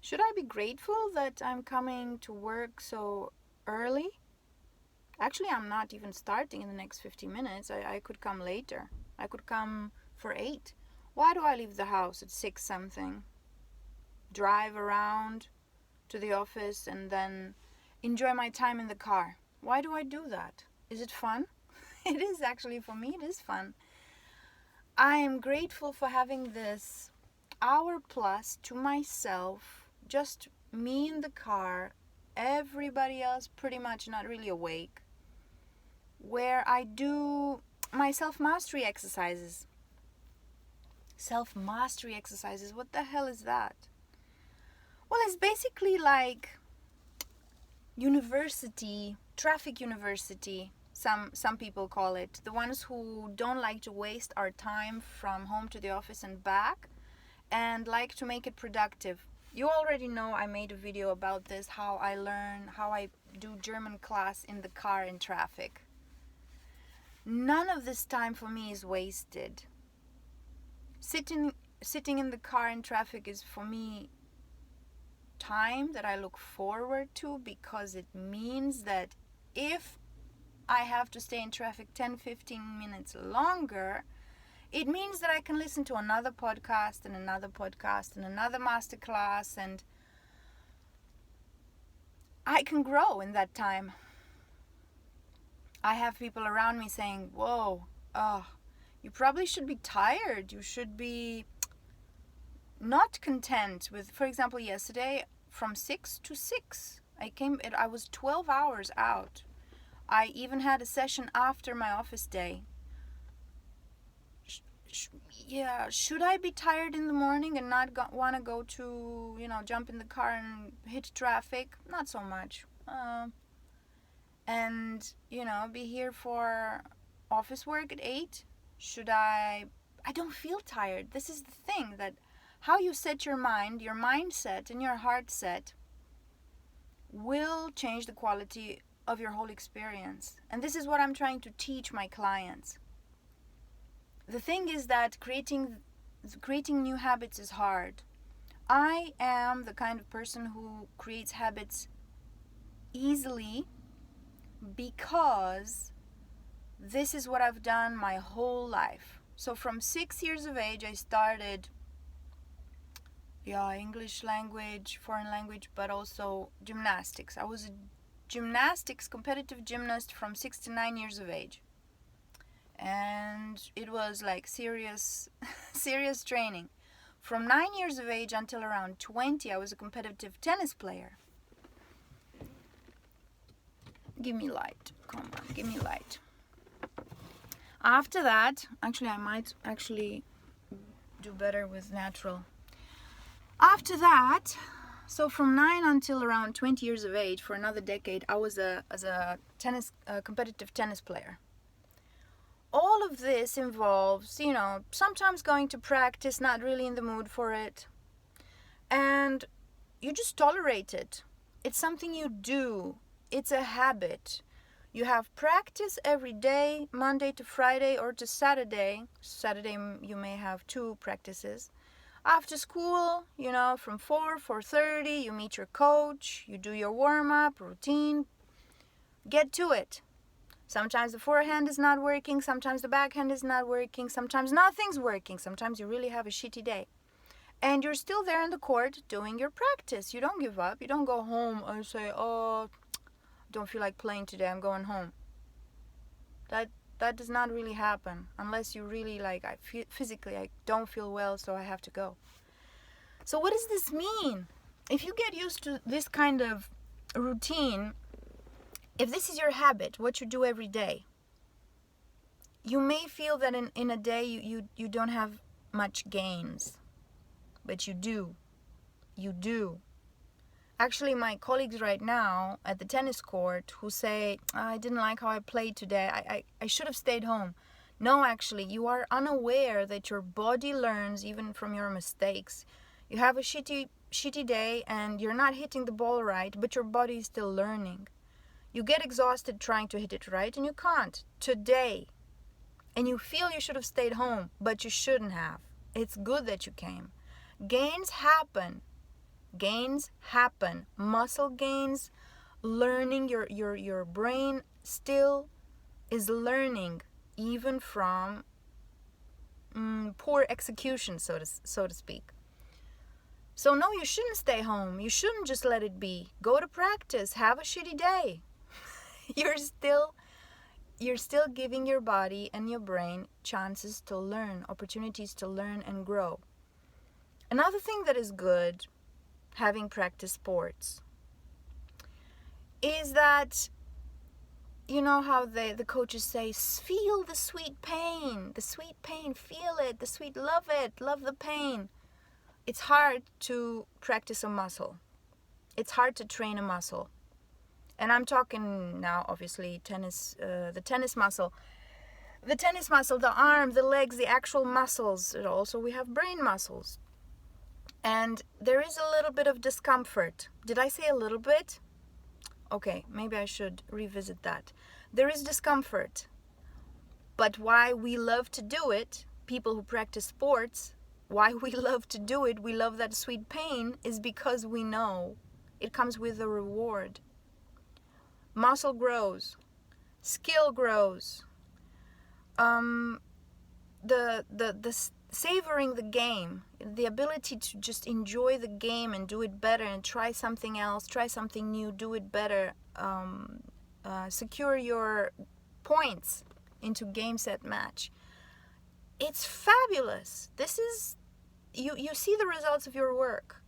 Should I be grateful that I'm coming to work so early? Actually, I'm not even starting in the next 50 minutes. I could come later. I could come for 8. Why do I leave the house at 6 something? Drive around to the office and then enjoy my time in the car. Why do I do that? Is it fun? It is actually, for me, it is fun. I am grateful for having this hour plus to myself, just me in the car, everybody else pretty much not really awake, where I do my self-mastery exercises. Self-mastery exercises, what the hell is that? Well, it's basically like university, traffic university, some people call it. The ones who don't like to waste our time from home to the office and back and like to make it productive. You already know I made a video about this, how I do German class in the car in traffic. None of this time for me is wasted. Sitting in the car in traffic is for me time that I look forward to, because it means that if I have to stay in traffic 10-15 minutes longer, it means that I can listen to another podcast and another podcast and another masterclass, and I can grow in that time. I have people around me saying, whoa, you probably should be tired. You should be not content with, for example, yesterday from 6 to 6. I was 12 hours out. I even had a session after my office day. Should I be tired in the morning and not want to go to, jump in the car and hit traffic? Not so much. And, be here for office work at 8? Should I don't feel tired. This is the thing, that how you set your mind, your mindset and your heart set will change the quality of your whole experience. And this is what I'm trying to teach my clients. The thing is that creating new habits is hard. I am the kind of person who creates habits easily because this is what I've done my whole life. So from 6 years of age, I started English language, foreign language, but also gymnastics. I was a competitive gymnast from 6 to 9 years of age. And it was like serious training. From 9 years of age until around 20, I was a competitive tennis player. Give me light. Come on, give me light. After that, actually I might do better with natural. After that, so from 9 until around 20 years of age, for another decade, I was a competitive tennis player. All of this involves, sometimes going to practice, not really in the mood for it. And you just tolerate it. It's something you do. It's a habit. You have practice every day, Monday to Friday or to Saturday. Saturday you may have 2 practices. After school, from 4:30, you meet your coach, you do your warm-up, routine. Get to it. Sometimes the forehand is not working, sometimes the backhand is not working, sometimes nothing's working, sometimes you really have a shitty day. And you're still there in the court doing your practice. You don't give up. You don't go home and say, don't feel like playing today, I'm going home. That does not really happen unless you really physically I don't feel well, so I have to go. So what does this mean? If you get used to this kind of routine, if this is your habit, what you do every day, you may feel that in a day you don't have much gains, but you do. You do. Actually, my colleagues right now at the tennis court who say, I didn't like how I played today, I should have stayed home. No, actually, you are unaware that your body learns even from your mistakes. You have a shitty day and you're not hitting the ball right, but your body is still learning. You get exhausted trying to hit it right and you can't today. And you feel you should have stayed home, but you shouldn't have. It's good that you came. Gains happen. Gains happen. Muscle gains, learning, your brain still is learning even from poor execution, so to speak. So no, you shouldn't stay home. You shouldn't just let it be. Go to practice. Have a shitty day. You're still giving your body and your brain chances to learn, opportunities to learn and grow. Another thing that is good, having practiced sports, is that, you know how the coaches say, feel the sweet pain, feel it, the sweet, love it, love the pain. It's hard to practice a muscle. It's hard to train a muscle. And I'm talking now, obviously, the tennis muscle. The tennis muscle, the arm, the legs, the actual muscles. And also we have brain muscles. And there is a little bit of discomfort. Did I say a little bit? Okay, maybe I should revisit that. There is discomfort. But why we love to do it, people who practice sports, why we love to do it, we love that sweet pain, is because we know it comes with a reward. Muscle grows, skill grows. The savoring the game, the ability to just enjoy the game and do it better and try something else, try something new, do it better, secure your points into game, set, match. It's fabulous. This is, you see the results of your work,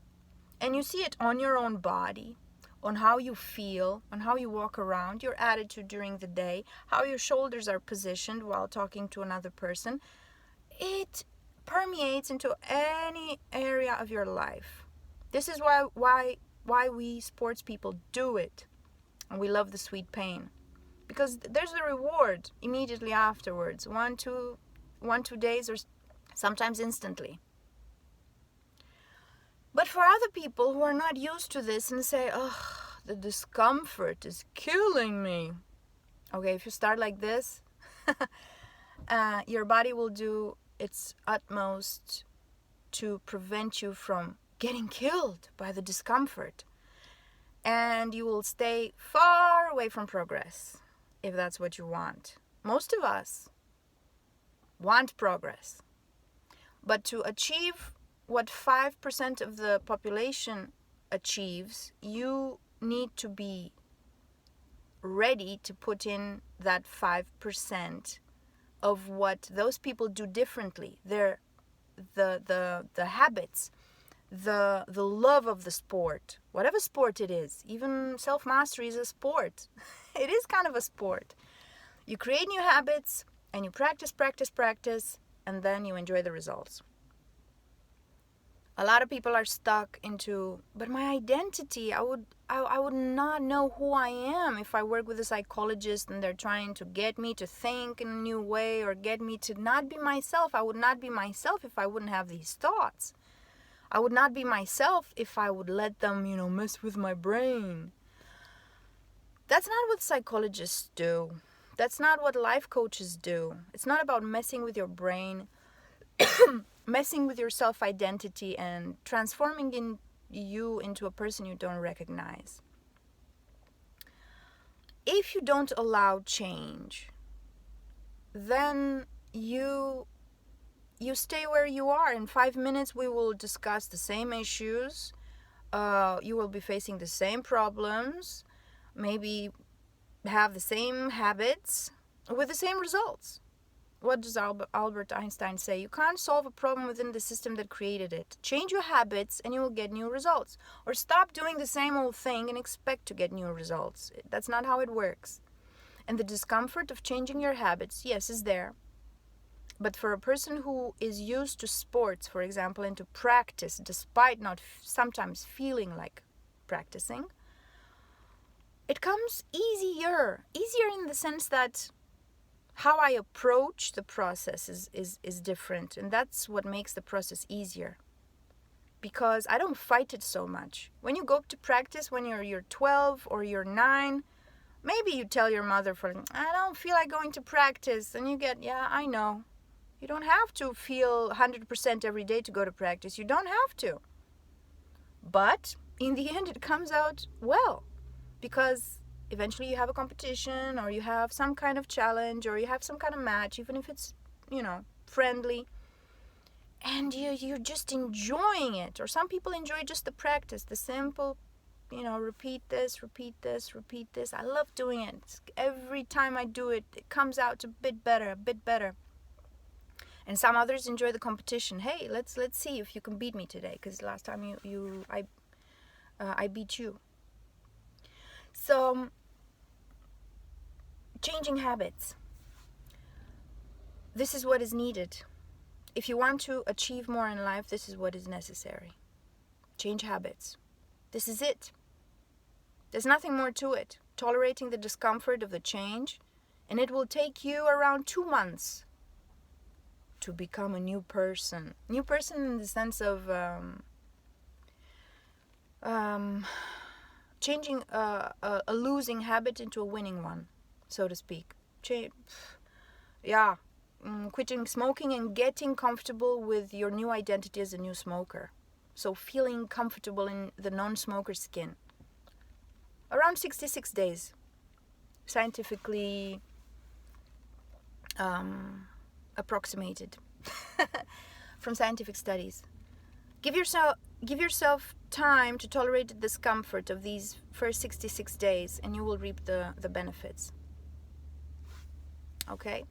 and you see it on your own body, on how you feel, on how you walk around, your attitude during the day, how your shoulders are positioned while talking to another person. It permeates into any area of your life. This is why we sports people do it, and we love the sweet pain, because there's a reward immediately afterwards, 1-2 days, or sometimes instantly. But for other people who are not used to this and say, oh, the discomfort is killing me. Okay, if you start like this, your body will do its utmost to prevent you from getting killed by the discomfort. And you will stay far away from progress, if that's what you want. Most of us want progress. But to achieve what 5% of the population achieves, you need to be ready to put in that 5% of what those people do differently. The habits, the love of the sport, whatever sport it is. Even self-mastery is a sport. It is kind of a sport. You create new habits and you practice, and then you enjoy the results. A lot of people are stuck into, but my identity, I would not know who I am if I work with a psychologist and they're trying to get me to think in a new way or get me to not be myself. I would not be myself if I wouldn't have these thoughts. I would not be myself if I would let them, mess with my brain. That's not what psychologists do. That's not what life coaches do. It's not about messing with your brain, messing with your self-identity and transforming you into a person you don't recognize. If you don't allow change, then you stay where you are. In 5 minutes, we will discuss the same issues. You will be facing the same problems, maybe have the same habits with the same results. What does Albert Einstein say? You can't solve a problem within the system that created it. Change your habits and you will get new results. Or stop doing the same old thing and expect to get new results. That's not how it works. And the discomfort of changing your habits, yes, is there. But for a person who is used to sports, for example, and to practice, despite not sometimes feeling like practicing, it comes easier. Easier in the sense that how I approach the process is different, and that's what makes the process easier, because I don't fight it so much. When you go to practice when you're 12 or you're 9, maybe you tell your mother, I don't feel like going to practice, and you get, yeah, I know. You don't have to feel 100% every day to go to practice. You don't have to. But in the end, it comes out well, because eventually you have a competition, or you have some kind of challenge, or you have some kind of match, even if it's, friendly, and you're just enjoying it. Or some people enjoy just the practice, the simple, repeat this, repeat this, repeat this. I love doing it. Every time I do it, it comes out a bit better, a bit better. And some others enjoy the competition. Hey, let's see if you can beat me today, because last time I beat you. So, changing habits. This is what is needed. If you want to achieve more in life, this is what is necessary. Change habits. This is it. There's nothing more to it. Tolerating the discomfort of the change, and it will take you around 2 months to become a new person. New person in the sense of changing a losing habit into a winning one, so to speak. Quitting smoking and getting comfortable with your new identity as a new smoker. So feeling comfortable in the non-smoker skin. Around 66 days. Scientifically approximated from scientific studies. Give yourself time to tolerate the discomfort of these first 66 days, and you will reap the benefits. Okay?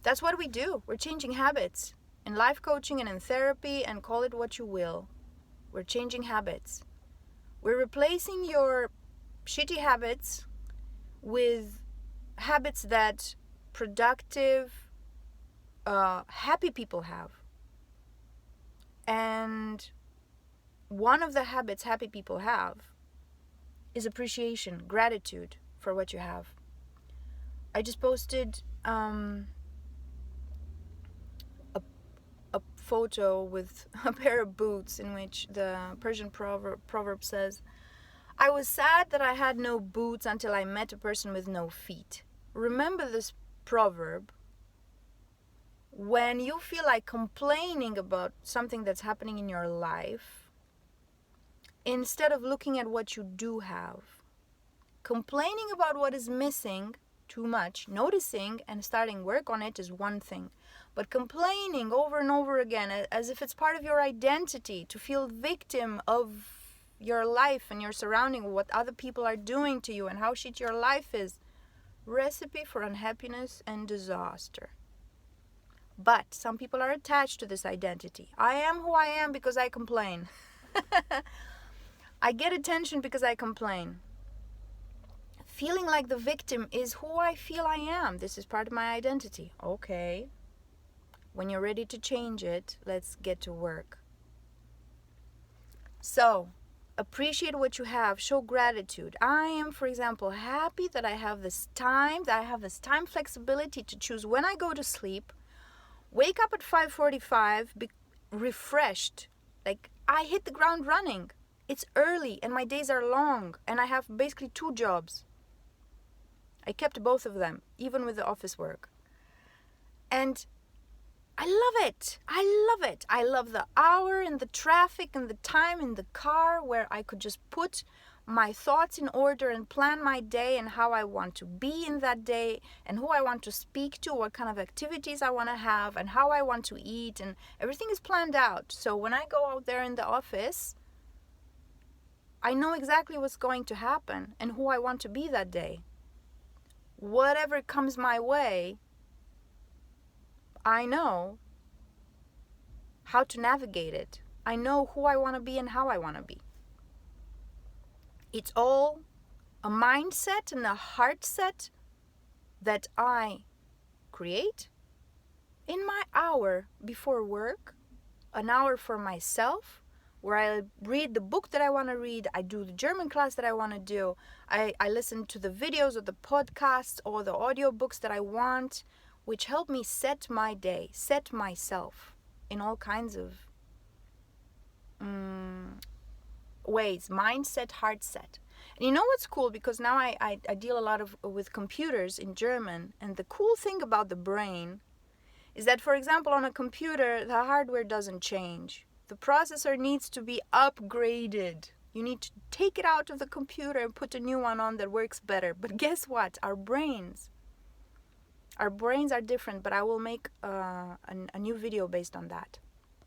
That's what we do. We're changing habits in life coaching and in therapy, and call it what you will. We're changing habits. We're replacing your shitty habits with habits that productive, happy people have. And one of the habits happy people have is appreciation, gratitude for what you have. I just posted a photo with a pair of boots in which the Persian proverb says, "I was sad that I had no boots until I met a person with no feet." Remember this proverb when you feel like complaining about something that's happening in your life. Instead of looking at what you do have, complaining about what is missing too much, noticing and starting work on it is one thing. But complaining over and over again as if it's part of your identity, to feel victim of your life and your surrounding, what other people are doing to you and how shit your life is, recipe for unhappiness and disaster. But some people are attached to this identity. I am who I am because I complain. I get attention because I complain. Feeling like the victim is who I feel I am. This is part of my identity. Okay. When you're ready to change it, let's get to work. So, appreciate what you have. Show gratitude. I am, for example, happy that I have this time, flexibility to choose when I go to sleep. Wake up at 5:45, be refreshed. Like, I hit the ground running. It's early and my days are long, and I have basically 2 jobs. I kept both of them, even with the office work. And I love it. I love the hour and the traffic and the time in the car where I could just put my thoughts in order and plan my day and how I want to be in that day and who I want to speak to, what kind of activities I want to have and how I want to eat, and everything is planned out. So when I go out there in the office, I know exactly what's going to happen and who I want to be that day. Whatever comes my way, I know how to navigate it. I know who I want to be and how I want to be. It's all a mindset and a heart set that I create in my hour before work, an hour for myself, where I read the book that I want to read, I do the German class that I want to do, I listen to the videos or the podcasts or the audiobooks that I want, which help me set my day, set myself in all kinds of ways. Mindset, heart set. And you know what's cool? Because now I deal a lot with computers in German, and the cool thing about the brain is that, for example, on a computer, the hardware doesn't change. The processor needs to be upgraded. You need to take it out of the computer and put a new one on that works better. But guess what? Our brains are different, but I will make a new video based on that.